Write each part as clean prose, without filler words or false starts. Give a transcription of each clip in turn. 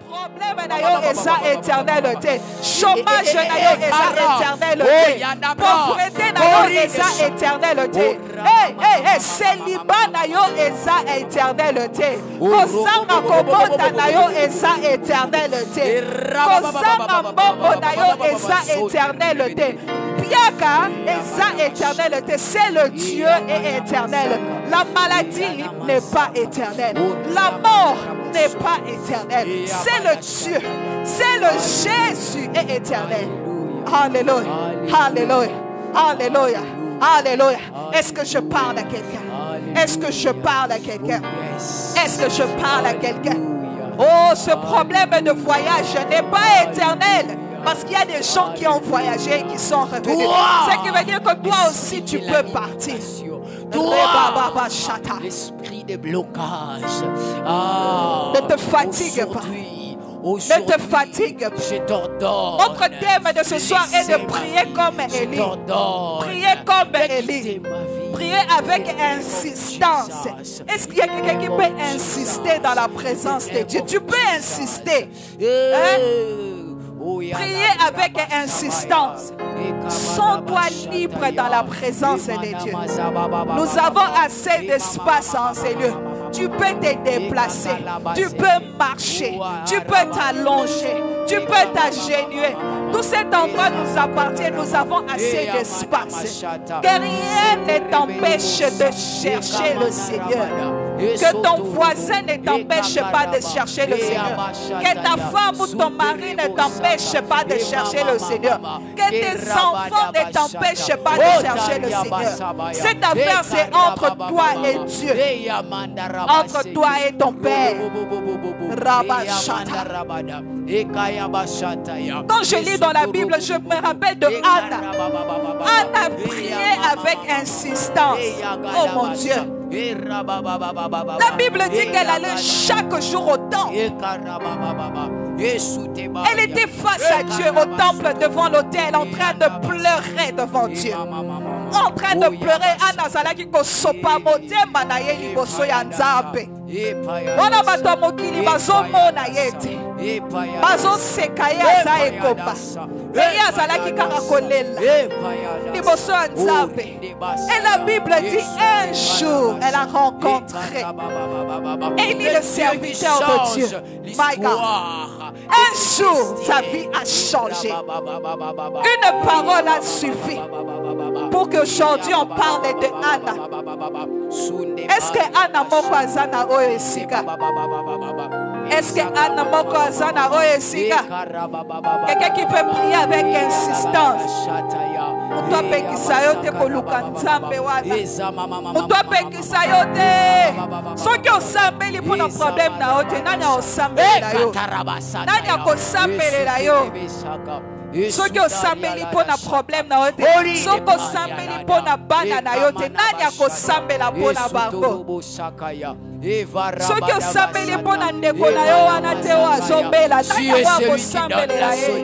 Problème na yo eza éternel te. Chômage na yo eza éternel te. Pauvreté na yo eza éternel te. Célibat na yo eza éternel te. Kozanga kobota na yo eza éternel te. Kozanga mbongo na yo eza éternel te. Biaka eza éternel te. C'est le Dieu est éternel. La maladie n'est pas éternelle. La mort n'est pas éternelle. C'est le Dieu. C'est le Jésus est éternel. Alléluia. Alléluia. Alléluia. Alléluia. Est-ce que je parle à quelqu'un? Est-ce que je parle à quelqu'un? Est-ce que je parle à quelqu'un? Oh, ce problème de voyage n'est pas éternel. Parce qu'il y a des gens qui ont voyagé et qui sont revenus. Ce qui veut dire que toi aussi tu peux partir. L'esprit de blocage. Ne te fatigue pas. Ne te fatigue pas. Je t'ordonne. Notre thème de ce soir est de prier comme Élie. Prier comme Élie. Prier avec insistance. Est-ce qu'il y a quelqu'un qui peut insister dans la présence de Dieu? Tu peux insister. Priez avec insistance. Sens-toi libre dans la présence de Dieu. Nous avons assez d'espace en ces lieux. Tu peux te déplacer, tu peux marcher, tu peux t'allonger, tu peux t'agenouiller. Tout cet endroit nous appartient, nous avons assez d'espace. Que rien ne t'empêche de chercher le Seigneur. Que ton voisin ne t'empêche pas de chercher le Seigneur. Que ta femme ou ton mari ne t'empêche pas de chercher le Seigneur. Que tes enfants ne t'empêchent pas de chercher le Seigneur. Cette affaire, c'est entre toi et Dieu. Entre toi et ton Père. Quand je lis dans la Bible, je me rappelle de Anna. Anna priait avec insistance. Oh mon Dieu. La Bible dit qu'elle allait chaque jour au temple. Elle était face à Dieu au temple devant l'autel en train de pleurer devant Dieu. En train de pleurer, Anna zalaki ko sopa motema na ye liboso ya Nzambe. Wana bato mokili bazomona ye te. Bazoseka ye aza ekoba. Ye azalaki kaka kolela liboso ya Nzambe. Et la Bible dit un jour elle a rencontré Élie le serviteur de Dieu. My God. Un jour sa vie a changé. Une parole a suffi pour qu'aujourd'hui on parle de Anna. Est-ce que Anna moko azana oyo esika? Est-ce que Anna moko azana oyo esika? Quelqu'un qui peut prier avec insistance. Muto pekisa yo te koluka Nzambe wana. Muto pekisa yo te. Soki osambeli mpona problème na yo te, nani osambela yo? Nani akosambela yo? Soki osambeli mpona problème na yo te, soki osambeli mpona bana na yo te, nani akosambela mpona bango? Soki osambeli mpona ndeko na yo wana te oyo azombela, nani akosambela ye?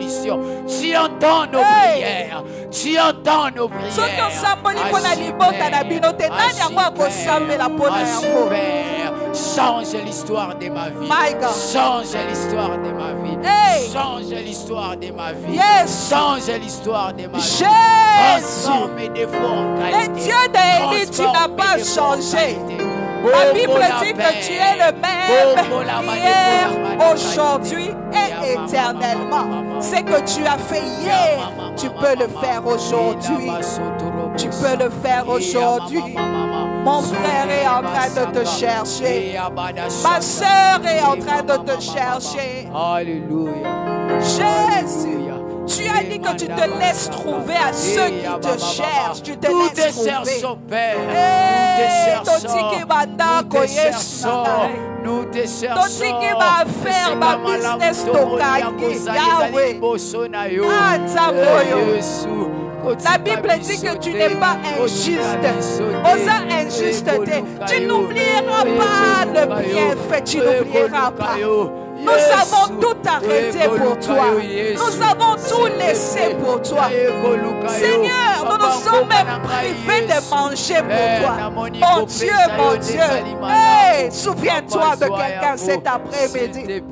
Tu entends nos prières. Tu entends nos prières. Soki osambeli mpona libota na bino te, nani akosambela mpona yango? Change l'histoire de ma vie. Change l'histoire de ma vie. Change l'histoire de ma vie. Change l'histoire de ma vie. Jésus, le Dieu d'Élie, tu n'as pas changé. La Bible dit que tu es le même hier, aujourd'hui et éternellement. Ce que tu as fait hier, tu peux le faire aujourd'hui. Tu peux le faire aujourd'hui. Mon frère est en train de te chercher. Ma soeur est en train de te chercher. Alléluia. Jésus, tu as dit que tu te laisses trouver à ceux qui te cherchent. Tu te laisses trouver. Nous te cherchons. La Bible dit que tu n'es pas injuste. Osa injusteté. Tu n'oublieras pas le bienfait. Tu n'oublieras pas. Nous avons tout arrêté pour toi. Nous avons tout laissé pour toi. Seigneur, nous nous sommes même privés de manger pour toi. Mon Dieu, mon Dieu. Hey, souviens-toi de quelqu'un cet après-midi.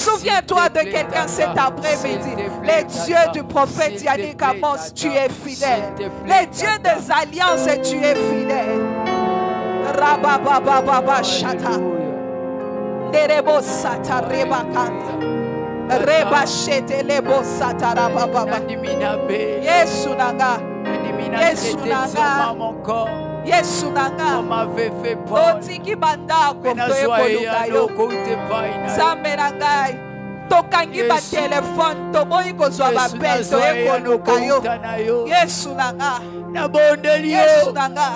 Souviens-toi de quelqu'un cet après-midi. Les dieux du prophète Yannick Amos, tu es fidèle. Les dieux des alliances, tu es fidèle. Rababababa shata. Nerebo sata rebakanta. Reba shete lebo sata rabababa. Yesu nanga. Yesu nanga. Yesu nanga. Otiki banda kotoye kolukayo. Zambe nangai. Tokangi ba téléphone toboyi kozwa ba bel toye kolukayo. Yesu nanga. Yesu nanga.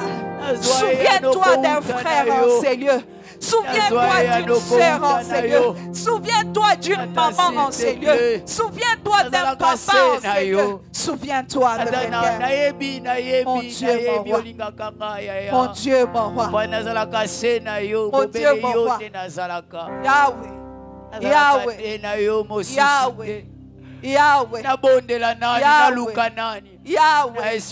Souviens-toi d'un frère en ces lieux. Souviens-toi d'une sœur en ces lieux. Souviens-toi d'une maman en ces lieux. Souviens-toi d'un papa en ces lieux. Souviens-toi de quelqu'un. Mon Dieu, mon roi. Mon Dieu, mon roi. Mon Dieu, mon roi. Yahweh. Yahweh. Yahweh. Yahweh. Yahweh. Et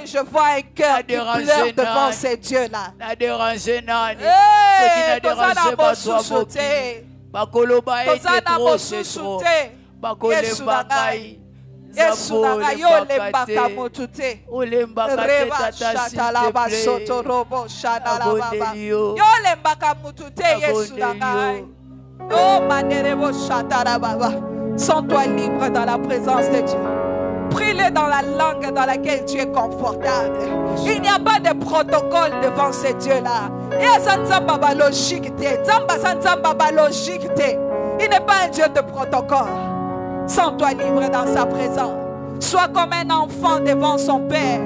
je vois un cœur qui pleure devant ces dieux-là. Yesu nanga yo lembaka mutute reba shata la basoto robo shana la baba yo lembaka mutute Yesu nanga oh manerebo shata la baba. Sens-toi libre dans la présence de Dieu. Prie-le dans la langue dans laquelle tu es confortable. Il n'y a pas de protocole devant ces dieux-là. Il n'est pas un Dieu de protocole. Sens-toi libre dans sa présence. Sois comme un enfant devant son père.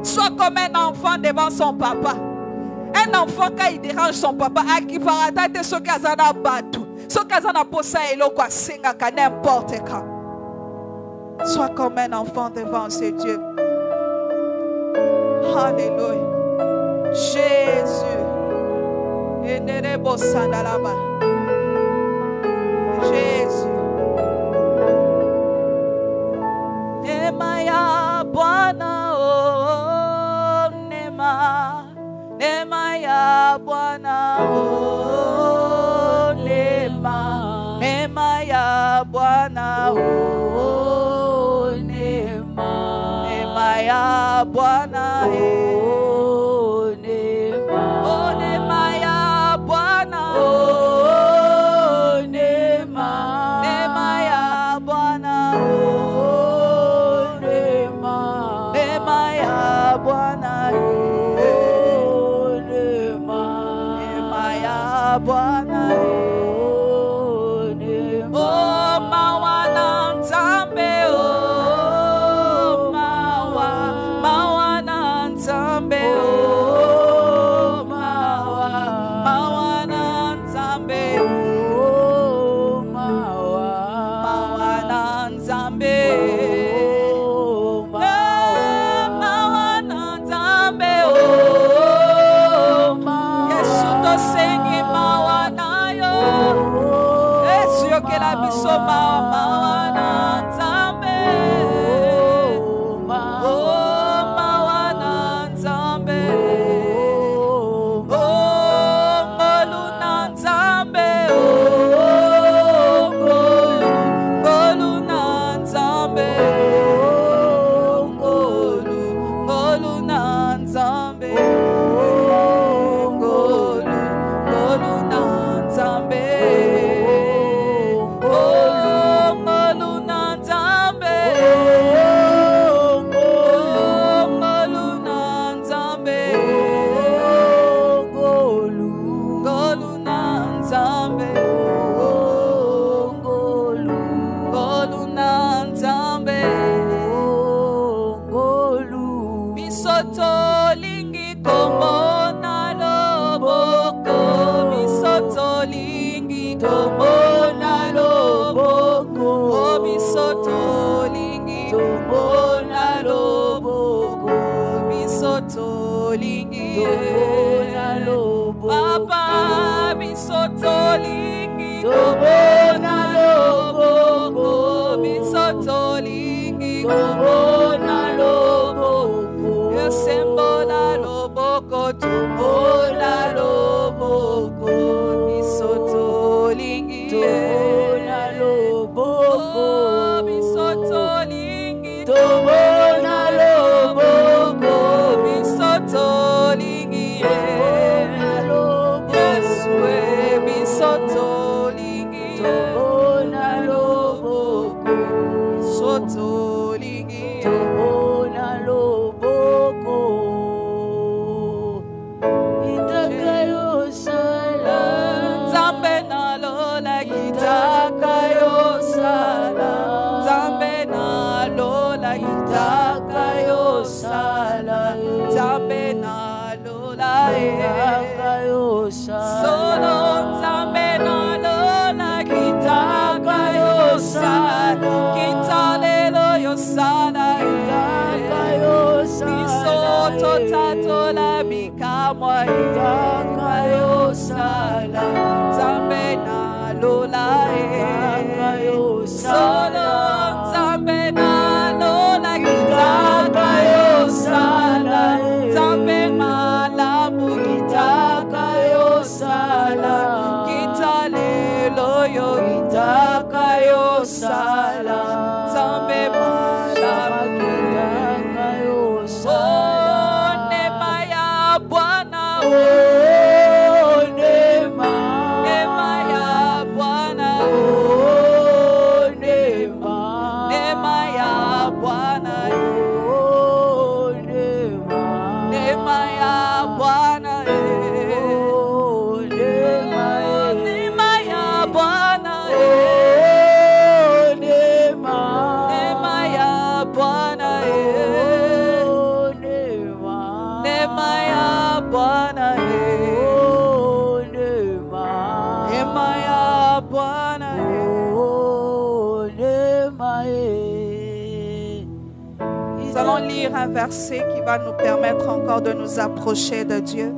Sois comme un enfant devant son papa. Un enfant quand il dérange son papa, n'importe quand. Sois comme un enfant devant ce Dieu. Alléluia. Jésus. Jésus. Nema ya Bwana oh nema. Nema ya Bwana oh nema. Nema ya Bwana oh nema. Nema ya Bwana oh nema. Oh nema ya Bwana oh nema. Nema ya Bwana oh nema. Nema ya Bwana oh nema. Nema ya Bwana oh nema. Oh mawana nzambe oh mawana nzambe oh mawana nzambe oh mawana nzambe oh mawana nzambe oh Yesu tosengi mawana yo Yesu yokela biso mawana nzambe oh mawana nzambe oh ngoluna nzambe oh ngoluna nzambe oh ngoluna nzambe oh ngoluna nzambe oh ngoluna nzambe oh ngoluna nzambe oh ngoluna nzambe oh ngoluna nzambe oh misoto lingi komona loboko misoto lingi komona loboko oh misoto lingi komona loboko misoto lingi komona loboko papa misoto lingi komona loboko misoto lingi komona loboko yosembola loboko tumbola loboko misoto lingi lola kitaka yosala Nzambe na lola kitaka yosala Nzambe na lola kitaka yosala Solo Nzambe na lola kitaka yosala Kitalelo yosala kitaka yosala Bisoto tatola bikamwa kitaka yosala Nzambe na lola kitaka yosala Solo Nzambe na lola kitaka yosala Nzambe malamu kitaka yosala Kitalelo yo kitaka yosala Nzambe malamu kitaka yosala Oh nema ya Bwana Oh nema ya Bwana Oh nema ya Bwana Oh nema ya Bwana Oh nema ya Bwana nema ya Bwana nema ya Bwana nema ya Bwana Nous allons lire un verset qui va nous permettre encore de nous approcher de Dieu.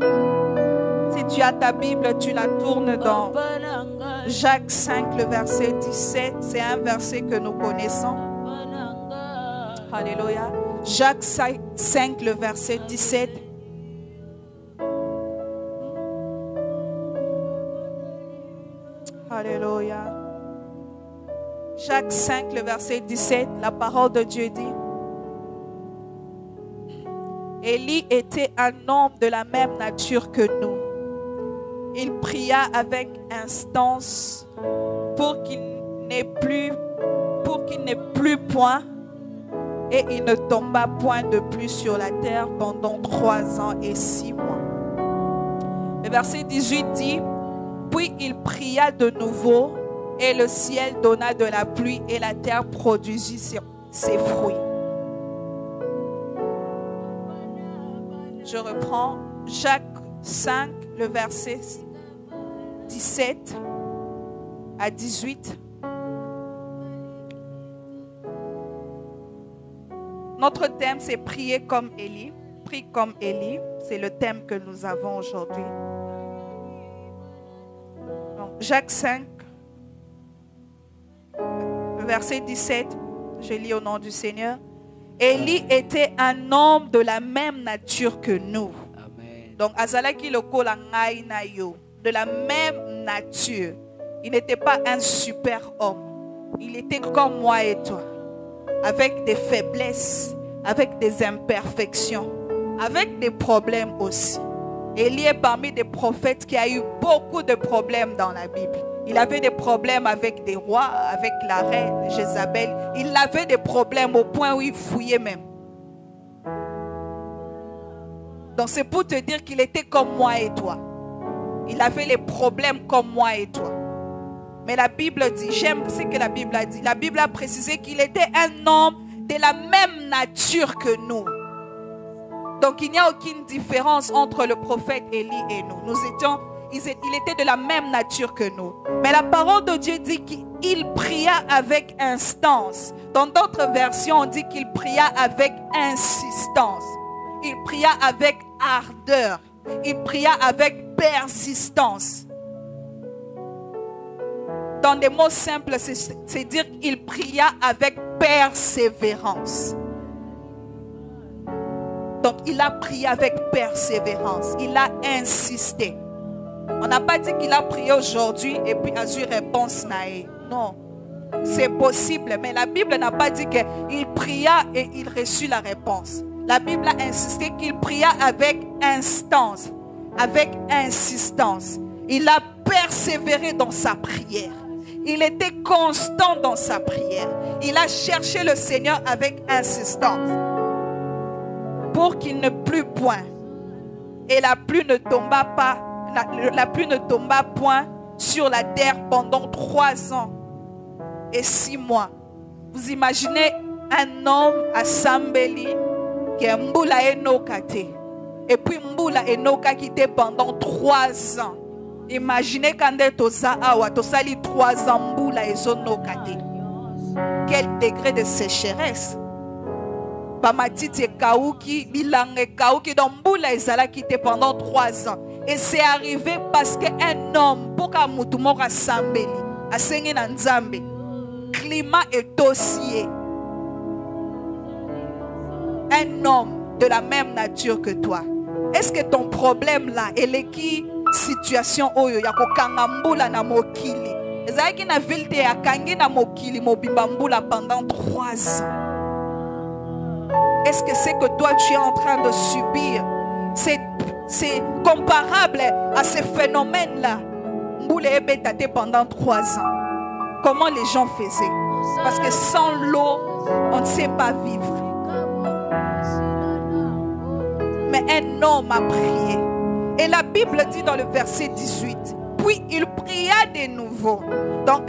Si tu as ta Bible, tu la tournes dans Jacques 5, le verset 17. C'est un verset que nous connaissons. Alléluia. Jacques 5, le verset 17. Alléluia. Jacques 5, le verset 17, la parole de Dieu dit: Élie était un homme de la même nature que nous. Il pria avec instance pour qu'il n'ait plus point, et il ne tomba point de plus sur la terre pendant 3 ans et 6 mois. Le verset 18 dit: Puis il pria de nouveau, et le ciel donna de la pluie, et la terre produisit ses fruits. Je reprends Jacques 5, le verset 17 à 18. Notre thème, c'est prier comme Élie. Prie comme Élie. C'est le thème que nous avons aujourd'hui. Donc, Jacques 5, le verset 17. Je lis au nom du Seigneur. Élie était un homme de la même nature que nous. Amen. Donc, azalaki lokola ngai na yo, de la même nature. Il n'était pas un super homme. Il était comme moi et toi, avec des faiblesses, avec des imperfections, avec des problèmes aussi. Élie est parmi des prophètes qui a eu beaucoup de problèmes dans la Bible. Il avait des problèmes avec des rois, avec la reine Jézabel. Il avait des problèmes au point où il fouillait même. Donc c'est pour te dire qu'il était comme moi et toi. Il avait les problèmes comme moi et toi. Mais la Bible dit, j'aime ce que la Bible a dit. La Bible a précisé qu'il était un homme de la même nature que nous. Donc il n'y a aucune différence entre le prophète Élie et nous. Il était de la même nature que nous. Mais la parole de Dieu dit qu'il pria avec instance. Dans d'autres versions, on dit qu'il pria avec insistance. Il pria avec ardeur. Il pria avec persistance. Dans des mots simples, c'est dire qu'il pria avec persévérance. Donc il a prié avec persévérance. Il a insisté. On n'a pas dit qu'il a prié aujourd'hui et puis a eu réponse naïe. Non. C'est possible, mais la Bible n'a pas dit qu'il pria et il reçut la réponse. La Bible a insisté qu'il pria avec instance, avec insistance. Il a persévéré dans sa prière. Il était constant dans sa prière. Il a cherché le Seigneur avec insistance pour qu'il ne plût point. Et la pluie ne tomba pas, la pluie ne tomba point sur la terre pendant 3 ans et 6 mois. Vous imaginez un homme à Sambeli qui est Mboula Enokate. Et puis Mboula Enoka qui était pendant 3 ans. Imaginez quand Tosa Awa, Tosali 3 ans Mboula Ezonokate. Quel degré de sécheresse. Pamatiti Kauki, Bilange Kauki, dans Mboula Ezala qui était pendant 3 ans. Et c'est arrivé parce qu'un homme, pour qu'Amoutoumora Sambeli, a saigné dans Nzambe, climat est dossier. Un homme de la même nature que toi. Est-ce que ton problème là, elle est qui situation oyo ya ko kangambula na mokili? Ezaki na ville te ya kangi na mokili mobibambula pendant 3 ans. Est-ce que c'est que toi tu es en train de subir? C'est comparable à ces phénomènes-là. Mboule ebétate pendant 3 ans. Comment les gens faisaient? Parce que sans l'eau, on ne sait pas vivre. Mais un homme a prié. Et la Bible dit dans le verset 18, puis il pria de nouveau. Donc,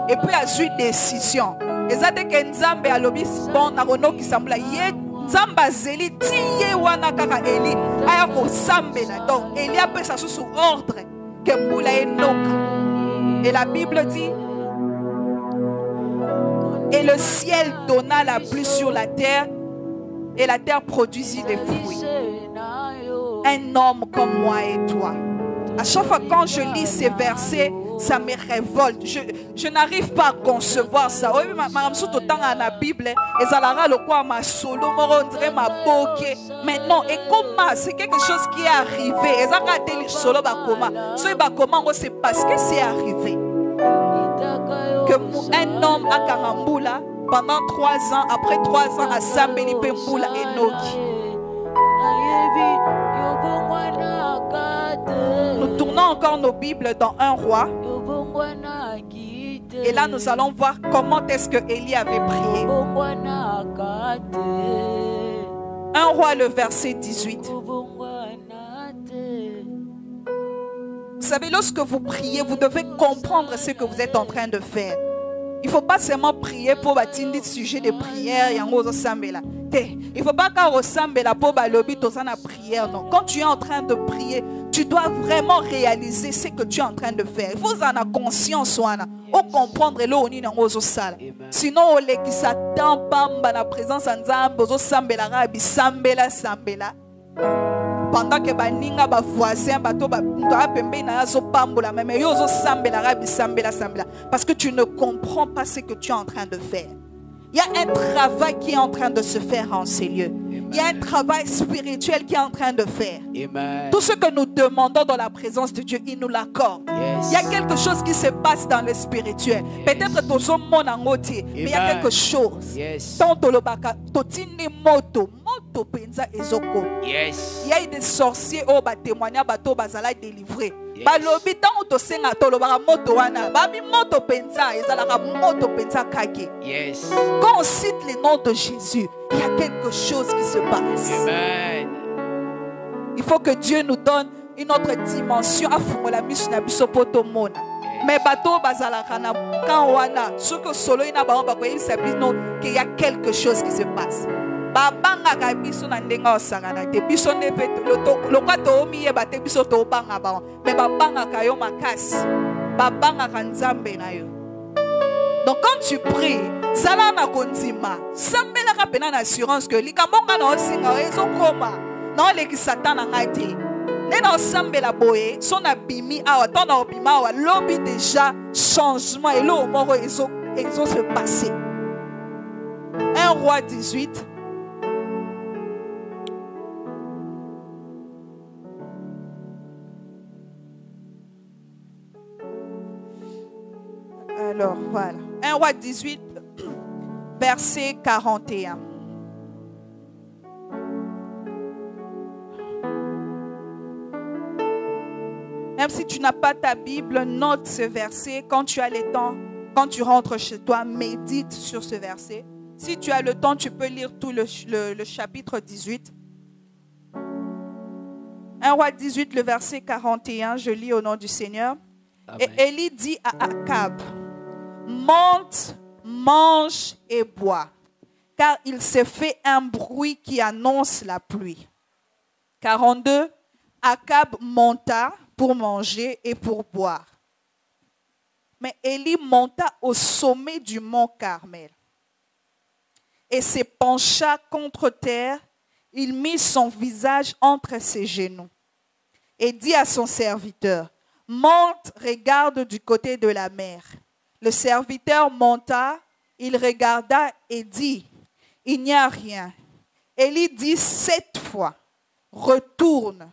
et puis a eu décision. Et ça dit que Nzambe a lobi bon na rono qui semble ye Nzamba zeli tiye wana kaka Eli aya ko sambela. Donc Eli a pris ça sous ordre que Mboula enoka. Et la Bible dit, et le ciel donna la pluie sur la terre et la terre produisit des fruits. Un homme comme moi et toi. À chaque fois quand je lis ces versets, ça me révolte. Je n'arrive pas à concevoir ça. Oui, madame, surtout dans la Bible, et ça la le quoi ma solo, on dirait ma boque. Maintenant, et comment c'est quelque chose qui est arrivé. Et ça a été solo bakoma. Ce bakoma, c'est parce que c'est arrivé. Que un homme à Karamboula pendant 3 ans, après 3 ans à Sambeli Pemboula et Noki. Nous tournons encore nos Bibles dans 1 roi. Et là, nous allons voir comment est-ce que Élie avait prié. 1 roi, le verset 18. Vous savez, lorsque vous priez, vous devez comprendre ce que vous êtes en train de faire. Il ne faut pas seulement prier pour bâtir des sujets de prière. Il ne faut pas qu'on ressemble pour balobi dans la prière. Non. Quand tu es en train de prier, tu dois vraiment réaliser ce que tu es en train de faire. Il faut en avoir conscience ou comprendre l'oni dans nos salles. Sinon, on les qui s'attend pas la présence en Nzambe, aux sambela rabi sambela sambela. Pendant que baninga ba voisin bato ba pembe na zo pambola même yo zo sambela rabi sambela sambela parce que tu ne comprends pas ce que tu es en train de faire. Il y a un travail qui est en train de se faire en ces lieux. Il y a un travail spirituel qui est en train de faire. Amen. Tout ce que nous demandons dans la présence de Dieu, il nous l'accorde. Yes. Il y a quelque chose qui se passe dans le spirituel. Peut-être tout le monde en ôté, mais il y a quelque chose. Yes. Yes. Il y a des sorciers qui ont témoigné, qui ont délivré. Yes. Quand on cite les noms de Jésus, il y a quelque chose qui se passe. Amen. Il faut que Dieu nous donne une autre dimension. Mais bateau bazalakana quand wana ce que solo ina ba ba ko qu'il y a quelque chose qui se passe. Babanga ka biso na ndenga osangana te biso ne pe lo kwa to mi ye bate biso to banga ba mais babanga ka yo makasi babanga ka Nzambe na yo. Donc quand tu pries, sala na kondima sambela ka pena na assurance que likambonga na osinga ezokoma na le ki Satan na ngati. Nena sambela boye son abimi awa ton abima awa lobby déjà changement et l'eau moro ezo se passer. 1 roi 18. Alors voilà, 1 roi 18 verset 41. Même si tu n'as pas ta Bible, note ce verset. Quand tu as le temps, quand tu rentres chez toi, médite sur ce verset. Si tu as le temps, tu peux lire tout le chapitre 18. 1 Roi 18, le verset 41, je lis au nom du Seigneur. Amen. Et Élie dit à Akab, monte, mange et bois, car il s'est fait un bruit qui annonce la pluie. 42, Akab monta pour manger et pour boire. Mais Élie monta au sommet du mont Carmel et se pencha contre terre. Il mit son visage entre ses genoux et dit à son serviteur, monte, regarde du côté de la mer. Le serviteur monta, il regarda et dit, il n'y a rien. Élie dit 7 fois, retourne.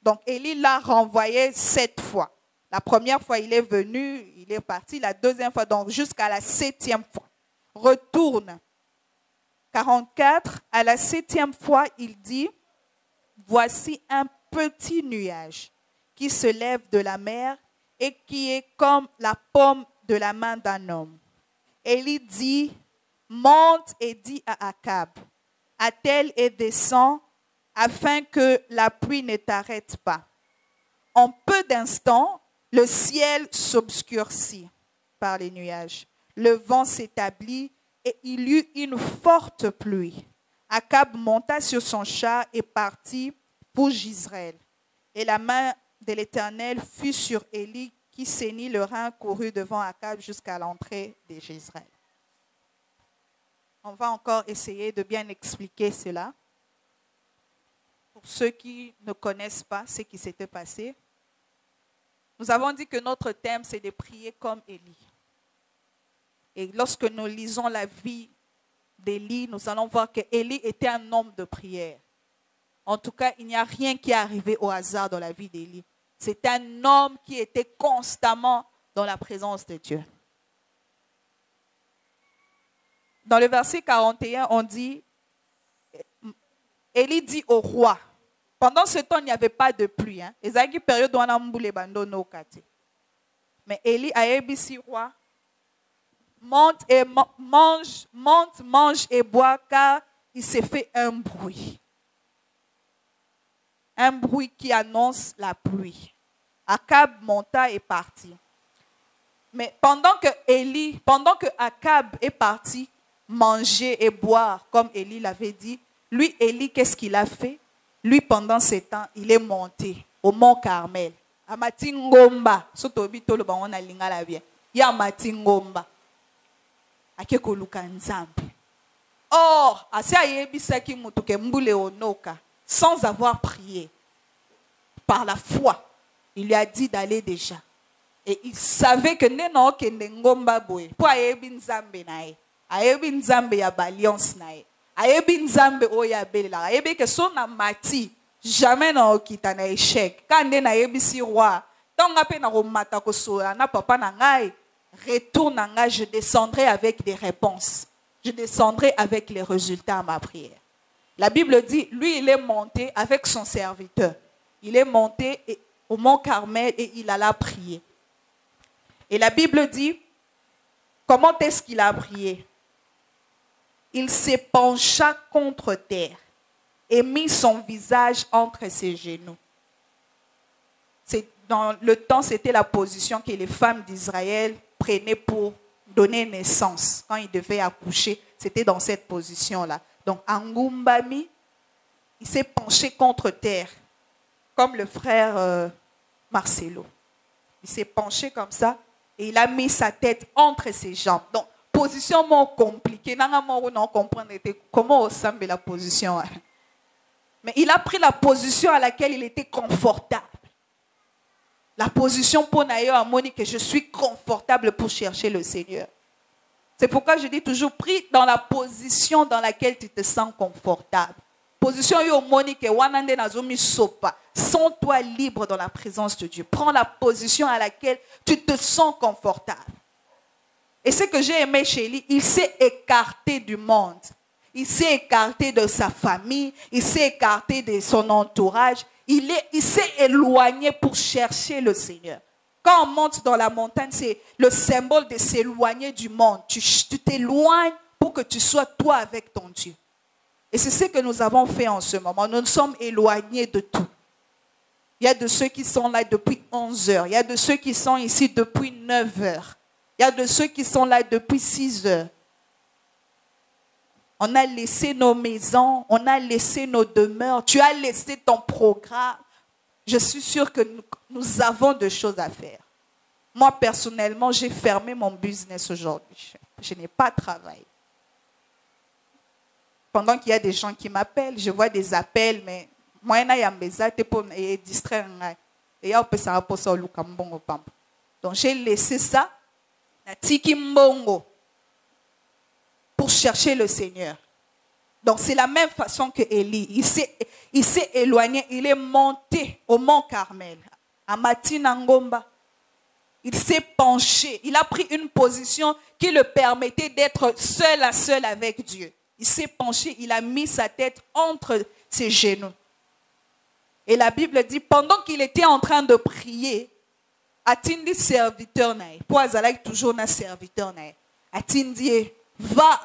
Donc Élie l'a renvoyé 7 fois. La première fois, il est venu, il est parti. La deuxième fois, donc jusqu'à la 7e fois. Retourne. 44, à la 7e fois, il dit, voici un petit nuage qui se lève de la mer et qui est comme la paume de la main d'un homme. Élie dit, monte et dit à Akab, attelle et descend afin que la pluie ne t'arrête pas. En peu d'instants, le ciel s'obscurcit par les nuages. Le vent s'établit et il y eut une forte pluie. Akab monta sur son char et partit pour Jezreel. Et la main de l'Éternel fut sur Élie qui saignit le rein, courut devant Akab jusqu'à l'entrée de Jezreel. On va encore essayer de bien expliquer cela. Pour ceux qui ne connaissent pas ce qui s'était passé, nous avons dit que notre thème, c'est de prier comme Élie. Et lorsque nous lisons la vie d'Élie, nous allons voir que Élie était un homme de prière. En tout cas, il n'y a rien qui est arrivé au hasard dans la vie d'Élie. C'est un homme qui était constamment dans la présence de Dieu. Dans le verset 41, on dit, Élie dit au roi, pendant ce temps, il n'y avait pas de pluie. Mais Élie a dit au roi, monte et mange et bois, car il s'est fait un bruit. Un bruit qui annonce la pluie. Akab monta et partit. Mais pendant que Akab est parti manger et boire, comme Élie l'avait dit, lui, Élie, qu'est-ce qu'il a fait? Lui, pendant ce temps, il est monté au mont Carmel. Amati ngomba, sotobi tolo ba wana lingala bien. Ya amati ngomba. Akeko luka nzambe. Or, asi ayebisaki mutu ke mbule onoka sans avoir prié. Par la foi, il lui a dit d'aller déjà. Et il savait que neno kende ngomba boy. Po ayebi nzambe nae. Ayebi nzambe ya balance nae. Ayebi nzambe oya belela. Ayebi que son amati jamais na okita na échec. Kande na yebi si roi. Tonga pe na romata ko soya na papa na ngai. Retourne na ngai, je descendrai avec des réponses. Je descendrai avec les résultats à ma prière. La Bible dit, lui il est monté avec son serviteur. Il est monté au mont Carmel et il alla prier. Et la Bible dit, comment est-ce qu'il a prié? Il se pencha contre terre et mit son visage entre ses genoux. Dans le temps, c'était la position que les femmes d'Israël prenaient pour donner naissance. Quand ils devaient accoucher, c'était dans cette position-là. Donc, Angumbami, il s'est penché contre terre, comme le frère Marcelo. Il s'est penché comme ça et il a mis sa tête entre ses jambes. Donc, position compliquée. On comprend comment on semble la position. Mais il a pris la position à laquelle il était confortable. La position pour Naïo Amoni que je suis confortable pour chercher le Seigneur. C'est pourquoi je dis toujours, prie dans la position dans laquelle tu te sens confortable. Position yo Monique wanande nazomi sopa. Sens-toi libre dans la présence de Dieu. Prends la position à laquelle tu te sens confortable. Et ce que j'ai aimé chez lui, il s'est écarté du monde. Il s'est écarté de sa famille. Il s'est écarté de son entourage. Il s'est éloigné pour chercher le Seigneur. Quand on monte dans la montagne, c'est le symbole de s'éloigner du monde. Tu t'éloignes pour que tu sois toi avec ton Dieu. Et c'est ce que nous avons fait en ce moment. Nous nous sommes éloignés de tout. Il y a de ceux qui sont là depuis 11 heures. Il y a de ceux qui sont ici depuis 9 heures. Il y a de ceux qui sont là depuis 6 heures. On a laissé nos maisons, on a laissé nos demeures. Tu as laissé ton programme. Je suis sûre que nous avons des choses à faire. Moi, personnellement, j'ai fermé mon business aujourd'hui. Je n'ai pas travaillé. Pendant qu'il y a des gens qui m'appellent, je vois des appels, mais moi, je distraire. Donc, j'ai laissé ça pour chercher le Seigneur. Donc, c'est la même façon que Élie. Il s'est éloigné, il est monté au mont Carmel, à Matinangomba. Il s'est penché, il a pris une position qui le permettait d'être seul à seul avec Dieu. Il s'est penché, il a mis sa tête entre ses genoux. Et la Bible dit, pendant qu'il était en train de prier, Atindi serviteur nae, pour Azalak toujours na serviteur nae, Atindi va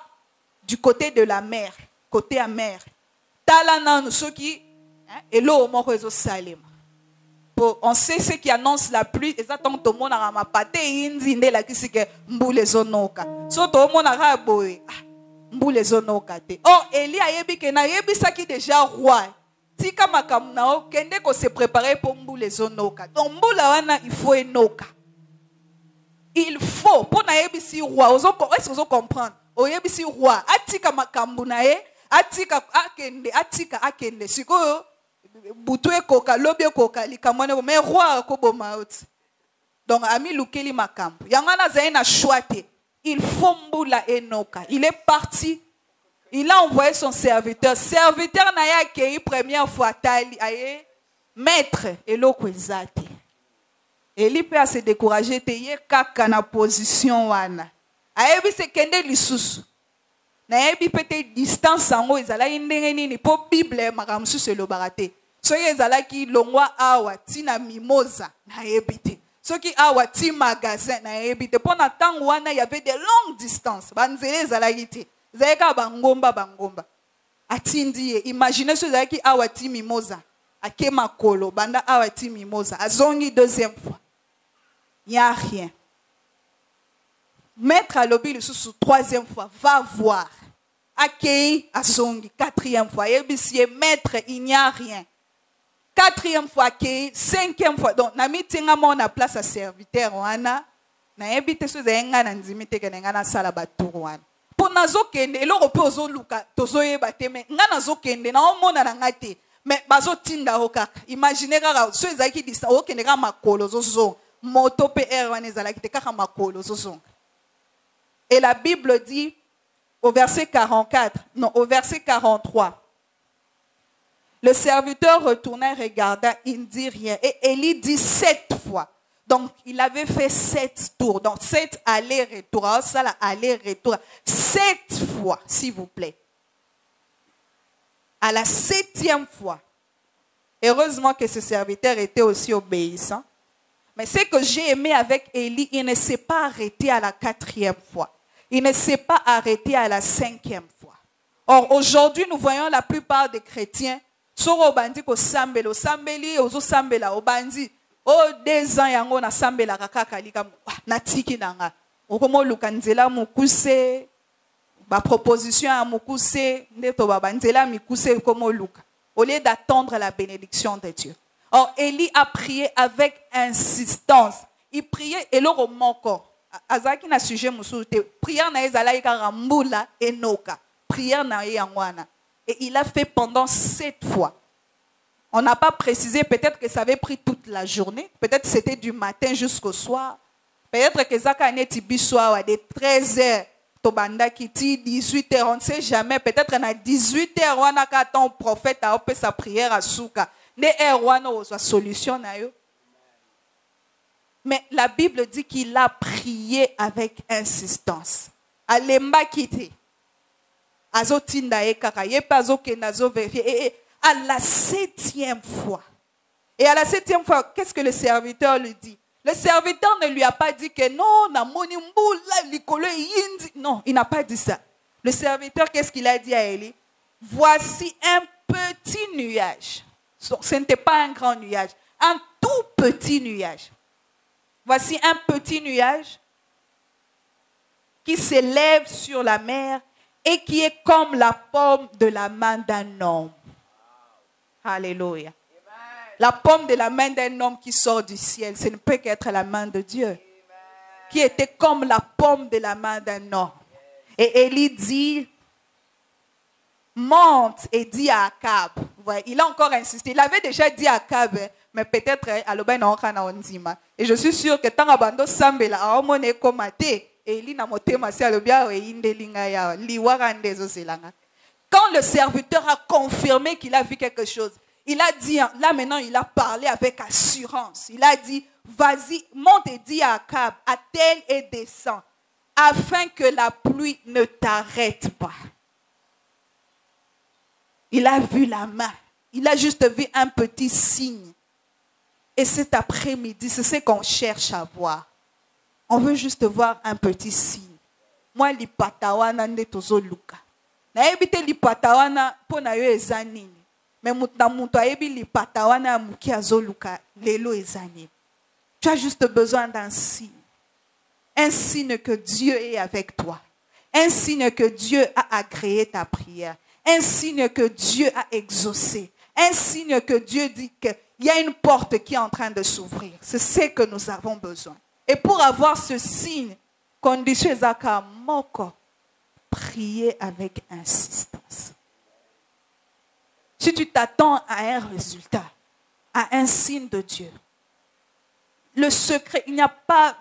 du côté de la mer, côté amer. Talana nous ceux qui et l'eau au réseau Salem. On sait ce qui annonce la pluie, et ça tombe tout le monde a ma pâté indi ne la qui c'est que mboule zonoka. So tout le monde a boé mboule zonoka te. Oh Eli a yebi que na yebi ça qui déjà roi. Tika makam na o kende ko se préparer pour mboule zonoka. Donc mboule wana il faut enoka. Il faut pour na yebi si roi. Est-ce que vous comprenez? O yebi si roi. Atika makambu na e. Atika akende. Siko butwe koka lobie koka likamone mais roi ko bomaut. Donc ami lukeli makambu. Yangana zaina choite. Il faut mboula enoka. Il est parti. Il a envoyé son serviteur. Serviteur n'a pas accueilli première fois tali aye maître eloko ezate. Eli peut se décourager te ye kaka na position wana. Ayebi se kende lisusu. Na yebi peut-être distance sango ezala ndenge nini po Bible makamsu se lo barate. So ezala ki longwa awa tina mimosa na yebi te. Ce qui a un magasin, pendant temps il y avait des longues distances. Imaginez ce qui a un mimosa. A Kemakolo, banda a un mimosa. A zongi deuxième fois. Il n'y a rien. Maître à l'objet sous troisième fois, va voir. Akei a zongi quatrième fois. Maître, il n'y a rien. Quatrième fois, cinquième fois. Donc, na mitinga mo na place à serviteur wana. Na ebite so zenga na nzimite ke nga na sala baturu wana. Po nazo kende eloko pe ozo luka tozo yeba te me nga nazo kende na omona na ngate. Mais bazo tinda ho kaka. Imaginez kaka so ezaki dista o kende ka makolo zozo. Moto pe er wana ezalaki te kaka makolo zozo. Et la Bible dit au verset 44, non, au verset 43. Le serviteur retourna, regarda, il ne dit rien. Et Élie dit 7 fois. Donc, il avait fait 7 tours. Donc, 7 allers-retours. Alors, ça, là, aller-retour. 7 fois, s'il vous plaît. À la 7e fois. Heureusement que ce serviteur était aussi obéissant. Mais ce que j'ai aimé avec Élie, il ne s'est pas arrêté à la 4e fois. Il ne s'est pas arrêté à la 5e fois. Or, aujourd'hui, nous voyons la plupart des chrétiens soro bandi ko sambelo sambeli ozo sambela obandi o 2 ans yango na sambela kaka lika na tiki nanga okomo lukanzela mukuse ba proposition à mukuse ndeto ba banzela mikuse komo luka au lieu d'attendre la bénédiction de Dieu. Or Élie a prié avec insistance. Il priait et l'oro moko azaki na sujet musu te prière na ezala ika mbula enoka prière na yangwana. Et il a fait pendant 7 fois. On n'a pas précisé, peut-être que ça avait pris toute la journée. Peut-être que c'était du matin jusqu'au soir. Peut-être que ça a été de 13h, Tobanda Kiti, 18h, on ne sait jamais. Peut-être qu'à 18h, on a quand prophète a fait sa prière à Souka. Mais solution. Mais la Bible dit qu'il a prié avec insistance. Alemba Kiti. Et à la 7e fois. Et à la 7e fois, qu'est-ce que le serviteur lui dit? Le serviteur ne lui a pas dit que non, non, il n'a pas dit ça. Le serviteur, qu'est-ce qu'il a dit à Élie? Voici un petit nuage. Ce n'était pas un grand nuage. un tout petit nuage. Voici un petit nuage qui s'élève sur la mer et qui est comme la paume de la main d'un homme. Alléluia. La paume de la main d'un homme qui sort du ciel, ce ne peut qu'être la main de Dieu. Qui était comme la paume de la main d'un homme. Et Élie dit, monte et dis à Akab. Il a encore insisté. Il avait déjà dit à Akab, mais peut-être et je suis sûre que tant abando sambela a omone komate Élie na motema si alobia indelinga ya liwara ndezo selanga. Quand le serviteur a confirmé qu'il a vu quelque chose, il a dit, là maintenant il a parlé avec assurance. Il a dit, vas-y, monte et dis à Akab, attelle et descends, afin que la pluie ne t'arrête pas. Il a vu la main. Il a juste vu un petit signe. Et cet après-midi, c'est ce qu'on cherche à voir. On veut juste voir un petit signe. Moi, l'ipatawana nde tozo luka. Na ebite l'ipatawana po na yo ezanini. Mais na muto ayebi l'ipatawana muki azo luka lelo ezanini. Tu as juste besoin d'un signe. Un signe que Dieu est avec toi. Un signe que Dieu a agréé ta prière. Un signe que Dieu a exaucé. Un signe que Dieu dit qu'il y a une porte qui est en train de s'ouvrir. C'est ce que nous avons besoin. Et pour avoir ce signe, condition Zaka Moko, prier avec insistance. Si tu t'attends à un résultat, à un signe de Dieu, le secret, il n'y a pas...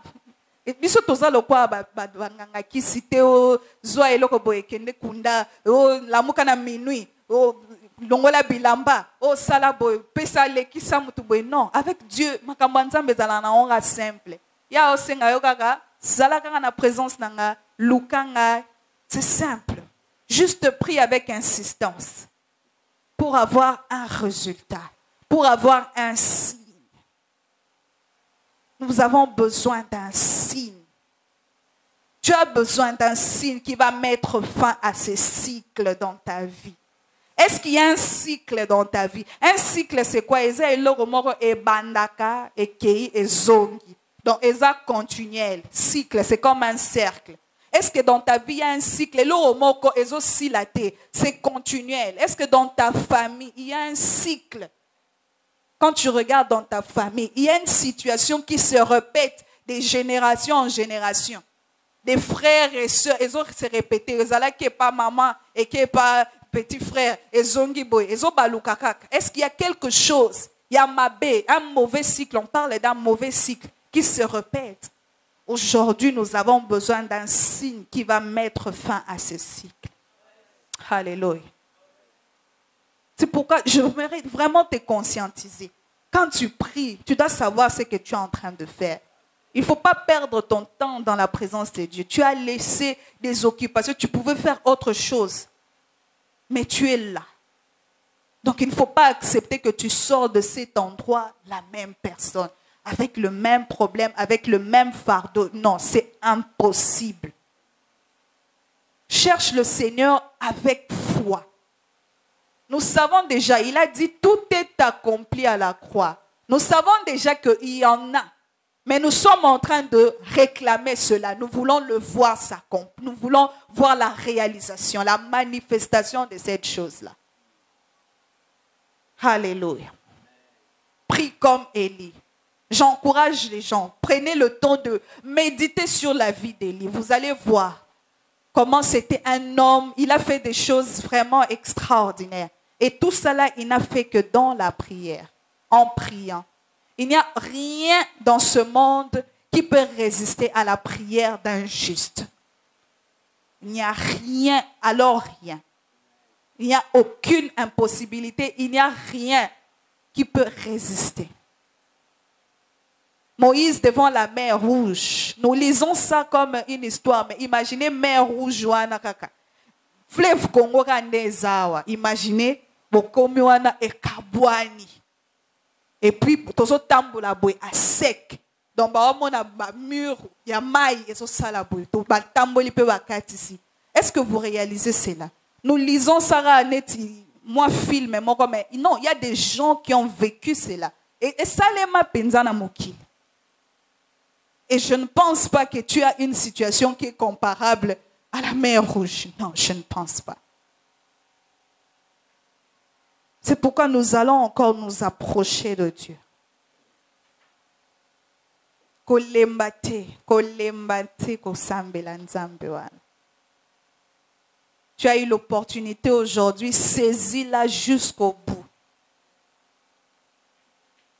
Et biso toza lokwa banganga ki cité o zoa eloko boye kende kunda o lamuka na minuit o longola bilamba o sala boye pesa lekisa mutu boye. Non, avec Dieu makambo nzambe zala na onga simple ya o senga yo kaka zala kaka na présence nanga lukanga. C'est simple, juste prie avec insistance pour avoir un résultat, pour avoir un signe. Nous avons besoin d'un signe. Tu as besoin d'un signe qui va mettre fin à ces cycles dans ta vie. Est-ce qu'il y a un cycle dans ta vie? Un cycle, c'est quoi? Donc, eza continuel. Cycle, c'est comme un cercle. Est-ce que dans ta vie, il y a un cycle? C'est continuel. Est-ce que dans ta famille, il y a un cycle? Quand tu regardes dans ta famille, il y a une situation qui se répète de génération en génération. Des frères et sœurs, ils ont se répété. Ils ont qui n'est pas maman et qui n'est pas petit frère. Ils ont est-ce qu'il y a quelque chose? Il y a un mauvais cycle. On parle d'un mauvais cycle qui se répète. Aujourd'hui, nous avons besoin d'un signe qui va mettre fin à ce cycle. Alléluia. C'est pourquoi je voudrais vraiment te conscientiser. Quand tu pries, tu dois savoir ce que tu es en train de faire. Il ne faut pas perdre ton temps dans la présence de Dieu. Tu as laissé des occupations, tu pouvais faire autre chose. Mais tu es là. Donc il ne faut pas accepter que tu sors de cet endroit la même personne, avec le même problème, avec le même fardeau. Non, c'est impossible. Cherche le Seigneur avec foi. Nous savons déjà, il a dit, tout est accompli à la croix. Nous savons déjà qu'il y en a. Mais nous sommes en train de réclamer cela. Nous voulons le voir s'accomplir. Nous voulons voir la réalisation, la manifestation de cette chose-là. Alléluia. Prie comme Élie. J'encourage les gens. Prenez le temps de méditer sur la vie d'Élie. Vous allez voir comment c'était un homme. Il a fait des choses vraiment extraordinaires. Et tout cela, il n'a fait que dans la prière, en priant. Il n'y a rien dans ce monde qui peut résister à la prière d'un juste. Il n'y a rien, alors rien. Il n'y a aucune impossibilité, il n'y a rien qui peut résister. Moïse devant la mer Rouge. Nous lisons ça comme une histoire, mais imaginez mer Rouge, Joana Kaka. Fleuve Congo Kandezawa. Imaginez, Bokomiwana et Kabouani. Et puis, tozo tambola boy à sec. Donc, on a mur, il y a maille et ça la boy. Donc, tamboli peut ici. Est-ce que vous réalisez cela? Nous lisons Sarah Aneti, moi film, moi comme non, il y a des gens qui ont vécu cela. Et ça les m'a penza na mokili. Et je ne pense pas que tu as une situation qui est comparable à la mer Rouge. Non, je ne pense pas. C'est pourquoi nous allons encore nous approcher de Dieu. Tu as eu l'opportunité aujourd'hui, saisis-la jusqu'au bout.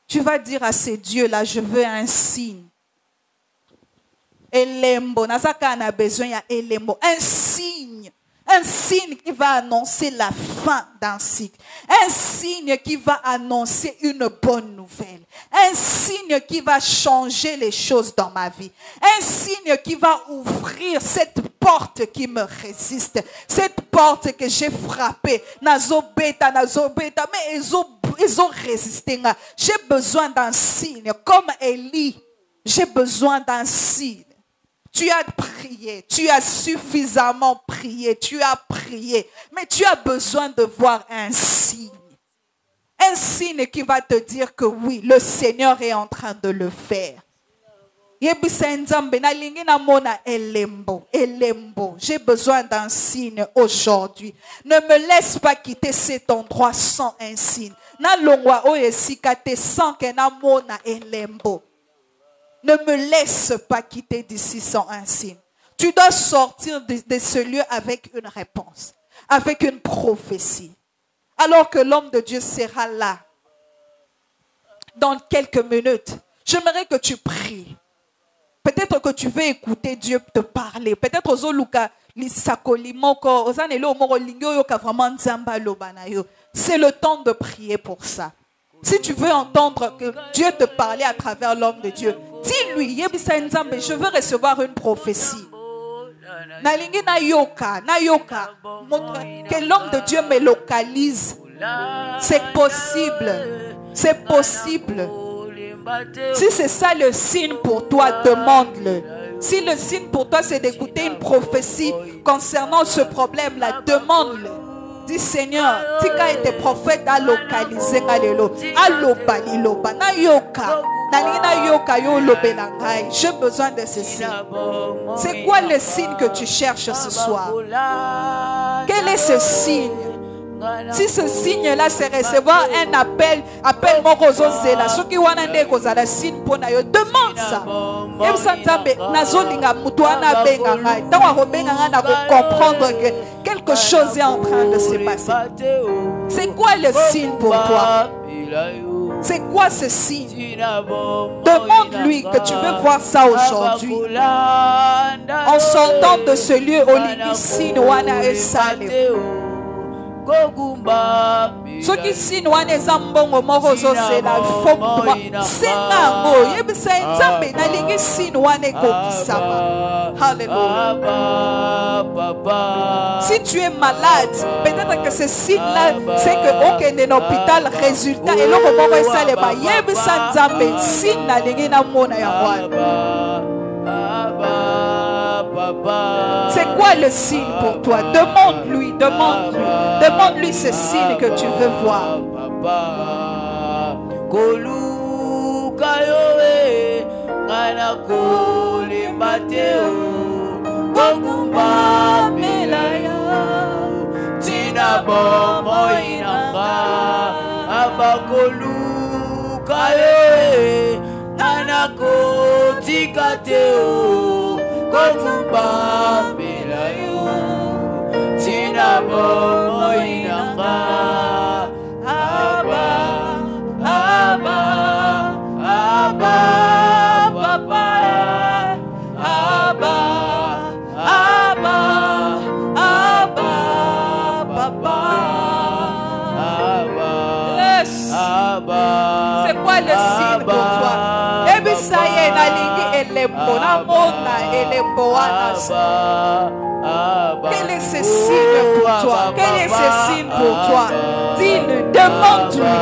Tu vas dire à ces dieux-là, je veux un signe. Elembo, Nazaka a besoin d'un elembo, un signe qui va annoncer la fin d'un cycle, un signe qui va annoncer une bonne nouvelle, un signe qui va changer les choses dans ma vie, un signe qui va ouvrir cette porte qui me résiste, cette porte que j'ai frappée, nazobeta, mais ils ont résisté. J'ai besoin d'un signe, comme Élie, j'ai besoin d'un signe. Tu as prié, tu as suffisamment prié, tu as prié, mais tu as besoin de voir un signe. Un signe qui va te dire que oui, le Seigneur est en train de le faire. J'ai besoin d'un signe aujourd'hui. Ne me laisse pas quitter cet endroit sans un signe. Ne me laisse pas quitter d'ici sans un signe. Tu dois sortir de ce lieu avec une réponse, avec une prophétie. Alors que l'homme de Dieu sera là, dans quelques minutes, j'aimerais que tu pries. Peut-être que tu veux écouter Dieu te parler. Peut-être c'est le temps de prier pour ça. Si tu veux entendre que Dieu te parlait à travers l'homme de Dieu, dis-lui, je veux recevoir une prophétie. Que l'homme de Dieu me localise. C'est possible. C'est possible. Si c'est ça le signe pour toi, demande-le. Si le signe pour toi, c'est d'écouter une prophétie concernant ce problème-là, demande-le. Dis Seigneur, si tu as été prophète à localiser, j'ai besoin de ce signe. C'est quoi le signe que tu cherches ce soir? Quel est ce signe? Si ce signe-là, c'est recevoir un appel Morozozela, ceux qui ont un signe pour nous, demande ça. Comprendre que quelque chose est en train de se passer. C'est quoi le signe pour toi? C'est quoi ce signe? Demande-lui que tu veux voir ça aujourd'hui. En sortant de ce lieu, Olinisine Wana Esale. Ce qui signe wana zambongo morozo c'est la forme sengango yebisa nzambe na lingi signe wana kokisama. Alléluia. Si tu es malade, peut-être que ce signe là c'est que aucun de l'hôpital résultat et loko moko esale ba yebisa nzambe signe na lingi na mona ya wana. C'est quoi le signe pour toi? Demande-lui, demande-lui. Demande-lui ce signe que tu veux voir. Kotumba melayo tina bomo inanga aba aba aba papa aba aba aba papa aba aba. C'est quoi le signe pour toi? Ebisaye na lingi elembo na mona elembo wana. Quel est ce signe pour toi? Quel est ce signe pour toi? Dis-le, demande-lui.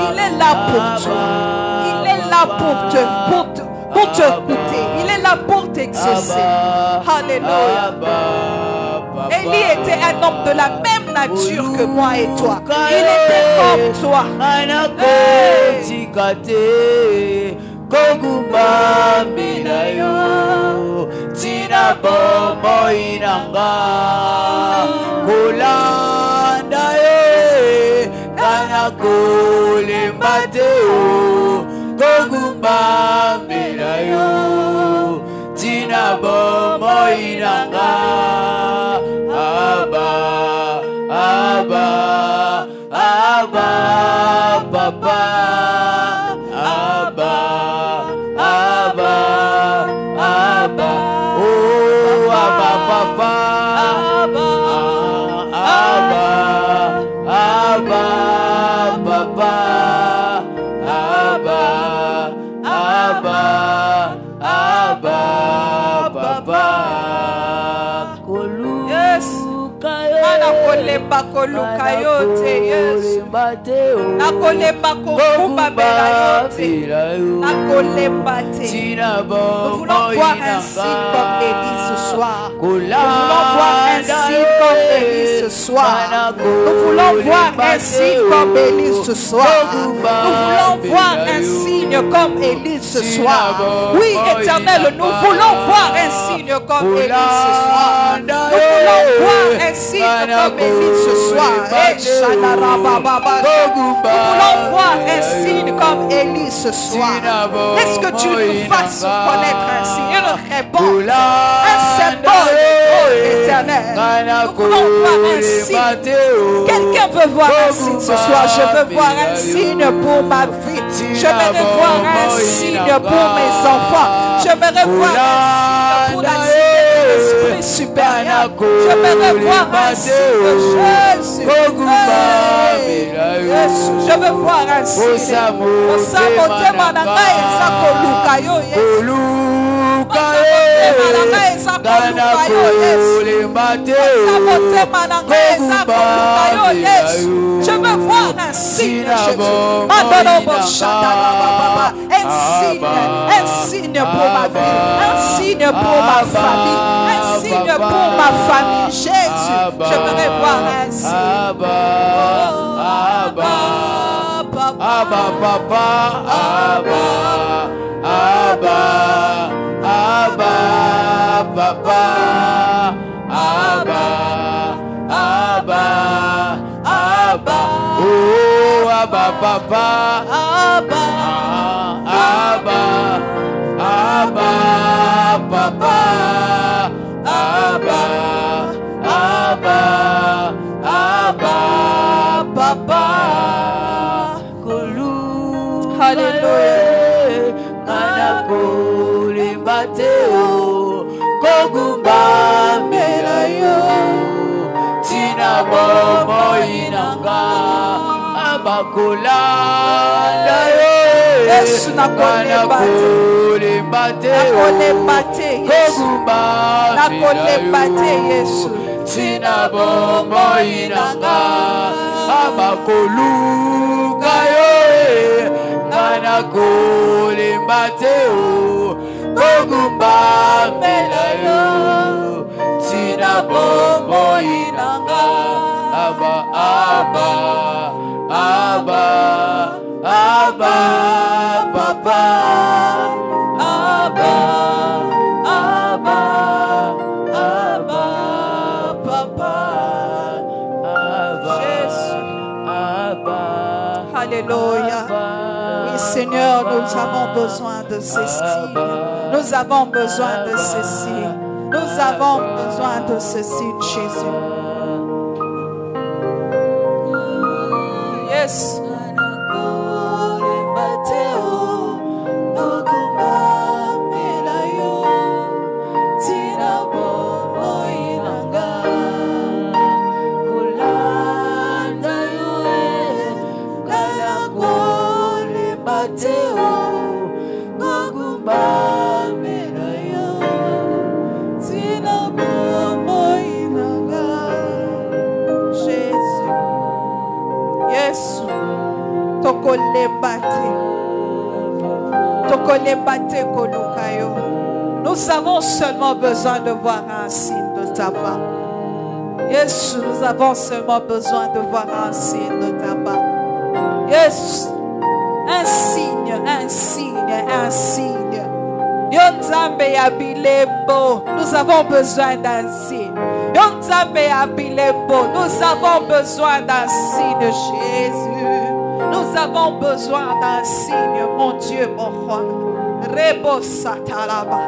Il est là pour toi. Il est là pour te écouter. Il est là pour t'exaucer. Alléluia. Élie était un homme de la même nature que moi et toi. Il était comme toi. Kogumba minayo tina bomo inanga kulanda ye kana kulimbateo kogumba minayo tina bomo inanga aba papa Bakoluka yote Yesu nakolemba kokumba bela yote nakolemba te. Nous voulons voir un signe comme Élie ce soir. Nous voulons voir un signe comme Élie ce soir. Nous voulons voir un signe comme Élie ce soir. Nous voulons voir un signe comme Élie ce soir. Oui, Éternel, nous voulons voir un signe comme Élie ce soir. Nous voulons voir un signe comme Élie ce soir. Nous voulons voir un signe comme Élie ce soir. Est-ce que tu nous fasses connaître un signe, une réponse, un symbole, oh éternel? Nous voulons voir un signe. Quelqu'un veut voir un signe ce soir? Je veux voir un signe pour ma vie. J'aimerais voir un signe pour mes enfants. J'aimerais voir un signe pour la cité de l'Esprit supérieur. J'aimerais voir un signe de Jésus. Je veux voir un signe. Je veux voir un signe, un signe pour ma vie, un signe pour ma famille, un signe pour ma famille. Jésus, j'aimerais voir un signe. Yesu nakoleba te Yesu tina bombo inanga abakoluka yo ngana kolemba te kogumba mela yo tina bombo inanga aba papa Alléluia. Oui, Seigneur, nous avons besoin de ces signes. Nous avons besoin de ces signes. Nous avons besoin de ces signes, Jésus. Yes. Nous avons seulement besoin de voir un signe de ta part. Yes, nous avons seulement besoin de voir un signe de ta part. Yes, un signe, un signe, un signe. Yonzambe ya bilembo, nous avons besoin d'un signe. Yonzambe ya bilembo, nous avons besoin d'un signe, Jésus. Nous avons besoin d'un signe, mon Dieu, mon roi. Rebo satalaba,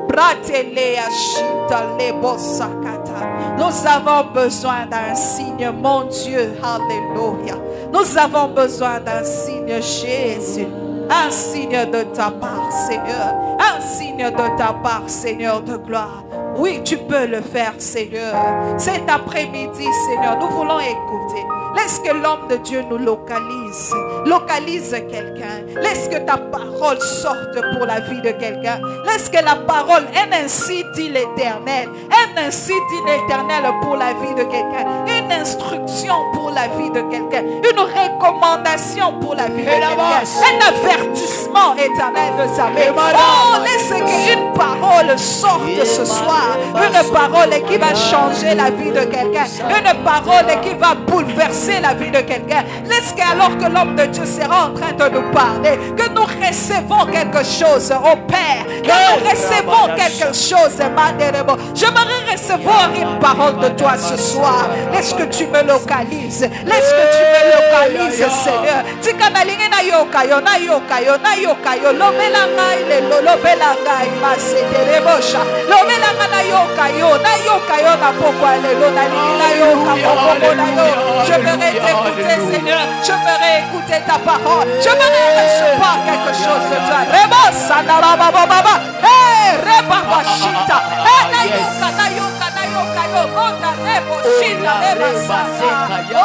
bratelea shita lebo sakata. Nous avons besoin d'un signe, mon Dieu, alléluia. Nous avons besoin d'un signe, Jésus. Un signe de ta part, Seigneur. Un signe de ta part, Seigneur de gloire. Oui, tu peux le faire, Seigneur. Cet après-midi, Seigneur, nous voulons écouter. Laisse que l'homme de Dieu nous localise. Localise quelqu'un. Laisse que ta parole sorte pour la vie de quelqu'un. Laisse que la parole, ainsi dit l'Éternel. Ainsi dit l'Éternel pour la vie de quelqu'un. Une instruction pour la vie de quelqu'un. Une recommandation pour la vie de quelqu'un. Un avertissement éternel de sa vie. Oh, laisse qu'une parole sorte ce soir. Une parole qui va changer la vie de quelqu'un. Une parole qui va bouleverser la vie de quelqu'un. Laisse qu'alors que l'homme de Dieu sera en train de nous parler, que nous recevons quelque chose au Père, que nous recevons quelque chose, Maderebo. J'aimerais recevoir une parole de toi ce soir. Laisse que tu me localises. Laisse que tu me localises, Seigneur. Tikanalingi na yokayo, na yokayo, na yokayo. Lobelangai le lobelangai maseterebosha. Lobelanga na yokayo, na yokayo na pokwa le lo na lingi na yokayo na yo. J'aimerais t'écouter, Seigneur. J'aimerais écouter ta parole. J'aimerais recevoir quelque chose de toi. Reba sanaraba baba. Hey, reba bashita. Hey, na yoka, na yoka, na yoka yo. Onda rebo shita reba sana. Oh,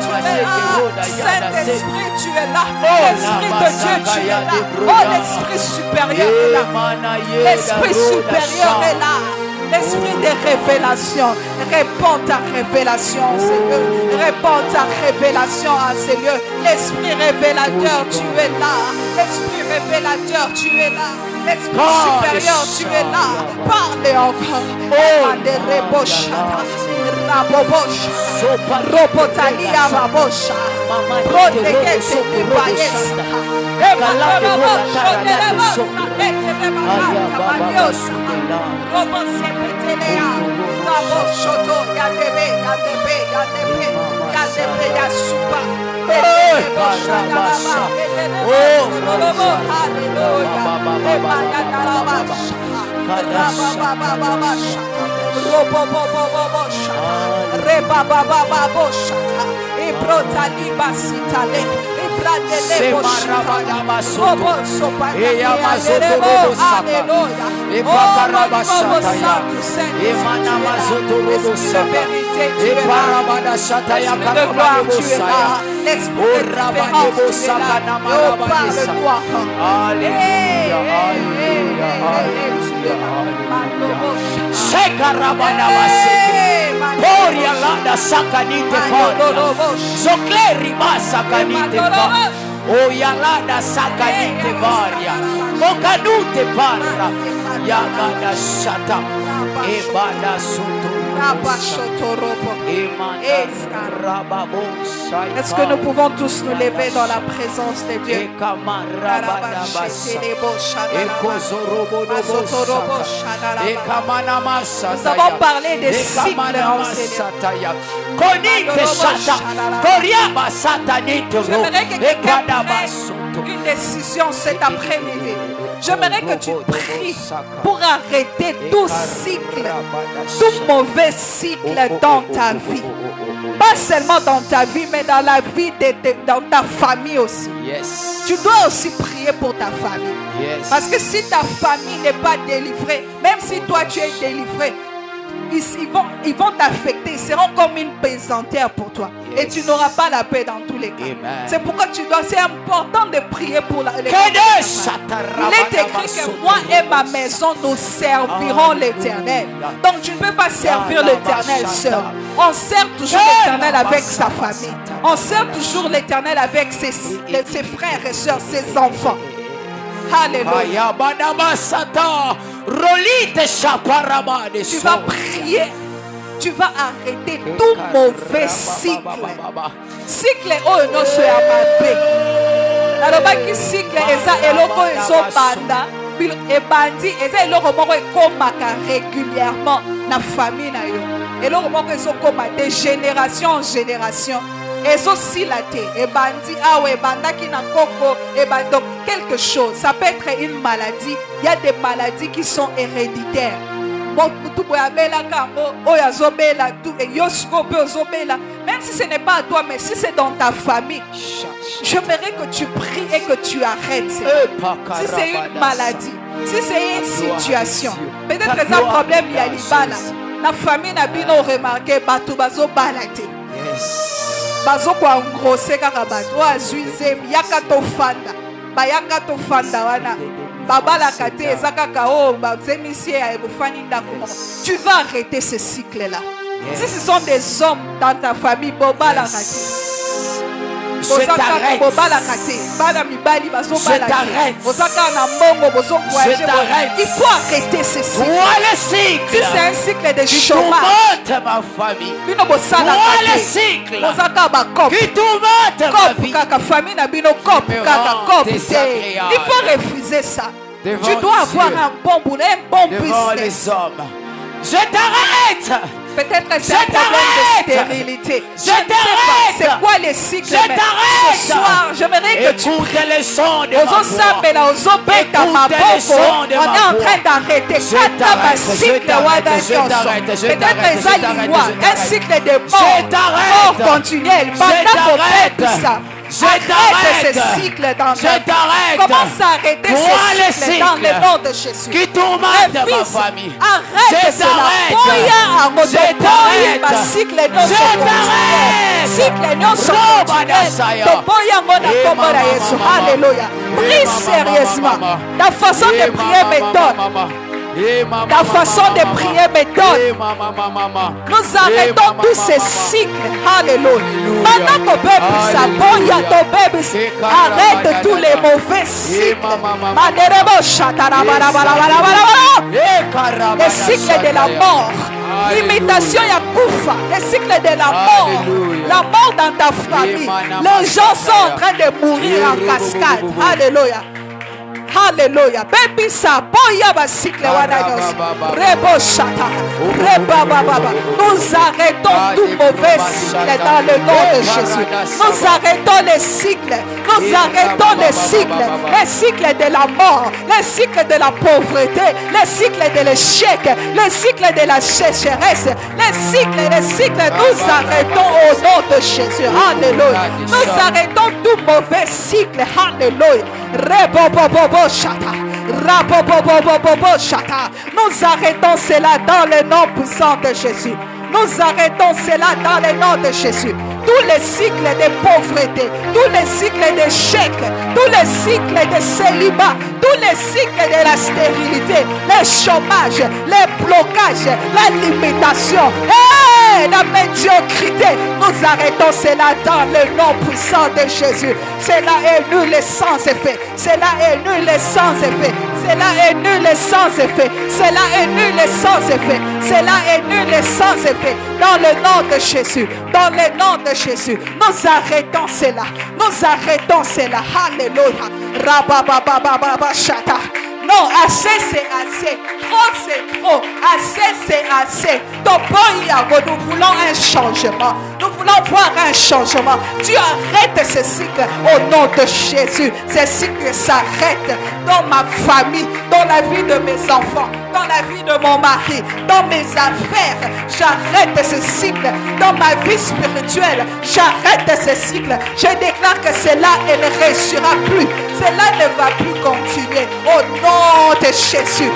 tu es là. Saint-Esprit, tu es là. L'Esprit de Dieu, tu es là. Oh, l'Esprit supérieur est là. L'Esprit supérieur est là. L'esprit de révélation, réponds ta révélation, Seigneur. Réponds ta révélation, Seigneur. L'esprit révélateur, tu es là. L'esprit révélateur, tu es là. L'esprit supérieur, tu es là. Parlez encore. Robotalia Rabosha. Protegete Pibayesa. Robosepetelea. Raboshoto Yadebe, Yadebe, Yadebe, Yadebe Yasuba. Poria lada sakanite foria. Zokleri masakanite foria. Oyalada sakanite varia. Mokanute parra. Yagada shata. Ebada soto. Est-ce que nous pouvons tous nous lever dans la présence de Dieu? Nous avons parlé des cycles enseignants. J'aimerais que quelqu'un prenne une décision cet après-midi. J'aimerais que tu pries pour arrêter tout cycle, tout mauvais cycle dans ta vie. Pas seulement dans ta vie, mais dans la vie dans ta famille aussi. Yes. Tu dois aussi prier pour ta famille. Yes. Parce que si ta famille n'est pas délivrée, même si toi tu es délivré, ils vont t'affecter. Ils seront comme une pesanteur pour toi. Yes. Et tu n'auras pas la paix dans tous les cas. C'est pourquoi c'est important de prier pour les familles. Il est écrit que moi et ma maison, nous servirons l'Éternel. Donc tu ne peux pas servir l'Éternel seul. On sert toujours l'Éternel avec sa famille. On sert toujours l'Éternel avec ses frères et soeurs, ses enfants. Alléluia. Tu vas prier. tu vas arrêter tout mauvais cycle. Cycle oyo nyonso ya mabe. Nalobaki cycle eza eloko ezobanda ebandi eza eloko moko ekomaka régulièrement na famille na yo. Eloko moko ezokoma de génération en génération. Ezosila te ebandi awa ebandaki na koko donc quelque chose. Ça peut être une maladie. Il y a des maladies qui sont héréditaires. Même si ce n'est pas à toi, mais si c'est dans ta famille, j'aimerais que tu pries et que tu arrêtes. Si c'est une maladie, si c'est une situation, peut-être que c'est un problème il y a l'ibala. La famille n'a pas remarqué bato bazo balate. Bazo kwa engrosser karabato azuize yaka to fanda. Bayaka to fanda wana. Tu vas arrêter ce cycle-là. Si ce sont des hommes dans ta famille, je t'arrête. Il faut arrêter ce cycle. Si c'est un cycle de chômage, ma famille. Le cycle qui tourmente ma famille. Il faut refuser ça. Tu dois avoir un bon boulot, un bon business. Je t'arrête. Peut-être que c'est un problème de stérilité. Je ne sais pas. C'est quoi les cycles? Ce soir, j'aimerais que tu pries. Les sons de ma voix. On est en train d'arrêter. Peut-être un cycle de mort continuel. Arrête ce cycle dans le commence à arrêter ce cycle dans le nom de Jésus. Qui tourmente ma famille. Arrête cela. Alléluia. Prie sérieusement. Ta façon de prier m'étonne. Ta façon de prier m'étonne. Nous arrêtons tous ces cycles. Alléluia. Maintenant ton peuple arrête tous les mauvais cycles. Le cycle de la mort. L'imitation Yakoufa. Le cycle de la mort. La mort dans ta famille. Les gens sont en train de mourir en cascade. Alléluia. Alléluia. Baby sa boya ba cycle wananos. Rebo shata. Reba baba. Nous arrêtons tout mauvais cycle dans le nom de Jésus. Nous arrêtons les cycles. Nous arrêtons les cycles. Les cycles de la mort. Les cycles de la pauvreté. Les cycles de l'échec. Les cycles de la sécheresse. Les cycles. Nous arrêtons au nom de Jésus. Alléluia. Nous arrêtons tout mauvais cycle. Alléluia. Rebo shata. Nous arrêtons cela dans le nom puissant de Jésus. Nous arrêtons cela dans le nom de Jésus. Tous les cycles de pauvreté, tous les cycles d'échec, tous les cycles de célibat, tous les cycles de la stérilité, le chômage, les blocages, la limitation, la médiocrité. Nous arrêtons cela dans le nom puissant de Jésus. Cela est nul et sans effet. Cela est nul et sans effet. Cela est nul et sans effet. Cela est nul et sans effet. Cela est nul et sans effet. Dans le nom de Jésus. Dans le nom de Jésus. Nous arrêtons cela. Nous arrêtons cela. Alléluia. Rabababababashata. Non, assez c'est assez. Trop c'est trop. Assez c'est assez. Nous voulons un changement. Nous voulons voir un changement. Tu arrêtes ce cycle au nom de Jésus. Ce cycle s'arrête dans ma famille, dans la vie de mes enfants, dans la vie de mon mari, dans mes affaires. J'arrête ce cycle dans ma vie spirituelle. J'arrête ce cycle. Je déclare que cela ne réussira plus. Cela ne va plus continuer. Au nom de Jésus.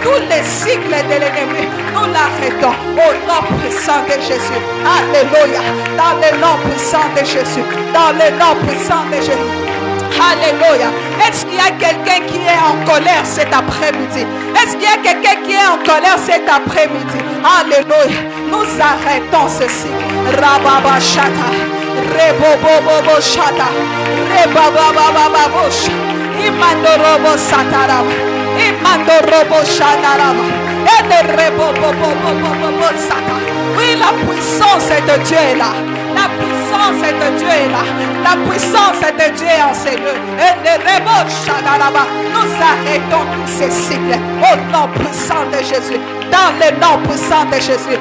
Tous les cycles de l'ennemi, nous l'arrêtons au nom puissant de Jésus. Alléluia. Dans le nom puissant de Jésus. Dans le nom puissant de Jésus. Alléluia. Est-ce qu'il y a quelqu'un qui est en colère cet après-midi? Est-ce qu'il y a quelqu'un qui est en colère cet après-midi? Alléluia. Nous arrêtons ceci. Rababa shata. Rebobobobo shata. Rebababababosha. Imandorobo sataraba. Oui, la puissance de Dieu est là. La puissance de Dieu est là. La puissance de Dieu est en ces lieux. Nous arrêtons tous ces cycles au nom puissant de Jésus. Dans le nom puissant de Jésus.